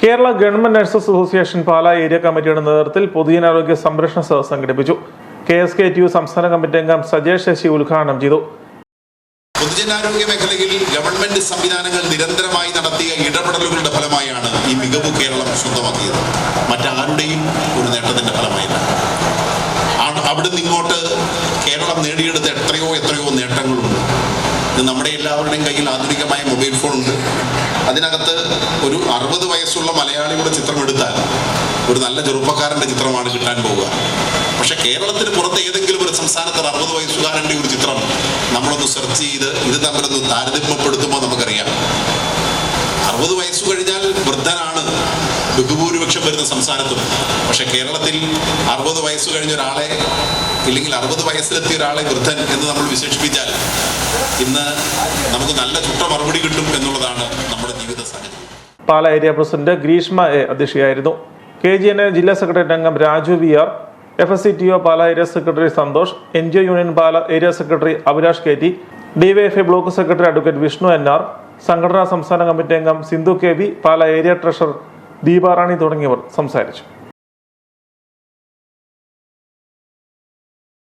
Kerala government nurses association Pala area കമ്മിറ്റിയുടെ നേതൃത്വത്തിൽ പൊതുജനാരോഗ്യ സംരക്ഷണ സദസ്സ് സംഘടിപ്പിച്ചു. KSKTU സംസ്ഥാന കമ്മിറ്റി അംഗം സജേഷ് ശശി ഉദ്ഘാടനം ചെയ്തു. പൊതുജനാരോഗ്യ മേഖലയിൽ ഗവൺമെന്റ് സംവിധാനങ്ങൾ നിരന്തരമായി നടത്തിയ ഇടപെടലുകളുടെ ഫലമായാണ് ഈ മികവ് കേരളം സ്വന്തമാക്കിയത്. മറ്റാരുടെയും ഒരു നേട്ടത്തിന്റെ ഫലമായില്ല. അവിടുന്ന് ഇങ്ങോട്ട് കേരളം നേടിയെടുത്ത എത്രയോ നേട്ടങ്ങളുണ്ട്. നമ്മുടെ എല്ലാവരുടെയും കയ്യിൽ ആധുനികമായ മൊബൈൽ ഫോൺ ഉണ്ട്. അതിനകത്ത് ഒരു 60 വയസ്സുള്ള മലയാളിയുടെ ചിത്രം എടുത്താൽ ഒരു നല്ല ചെറുപ്പക്കാരൻ്റെ ചിത്രമാണ് കിട്ടാൻ പോവുക. പക്ഷെ കേരളത്തിന് പുറത്ത് ഏതെങ്കിലും ഒരു സംസ്ഥാനത്ത് 60 വയസ്സുകാരൻ്റെ ഒരു ചിത്രം നമ്മളൊന്ന് സെർച്ച് ചെയ്ത് ഇത് തമ്മിലൊന്ന് താരതമ്യപ്പെടുത്തുമ്പോൾ നമുക്കറിയാം 60 വയസ്സ് കഴിഞ്ഞാൽ വൃദ്ധനാണ് ബഹുഭൂരിപക്ഷം വരുന്ന സംസ്ഥാനത്തും. പക്ഷെ കേരളത്തിൽ 60 വയസ്സ് കഴിഞ്ഞ ഒരാളെ ഇല്ലെങ്കിൽ 60 വയസ്സിലെത്തിയ ഒരാളെ വൃദ്ധൻ എന്ന് നമ്മൾ വിശേഷിപ്പിച്ചാൽ ഇന്ന് നമുക്ക് നല്ല ചുട്ട മറുപടി കിട്ടും എന്നുള്ളതാണ് നമ്മുടെ ജീവിത സാഹചര്യം. Pala area president Greeshma A അധ്യക്ഷയായിരുന്നു. KGN ജില്ലാ സെക്രട്ടറി അംഗം Raju VR, FSCTO Pala area secretary Santhosh, NGO union Pala area secretary Abhilash KT, DYFI block secretary advocate Vishnu NR, സംഘടനാ സംസ്ഥാന കമ്മിറ്റി അംഗം Sindhu KB, Pala area treasurer Deeparani തുടങ്ങിയവർ സംസാരിച്ചു.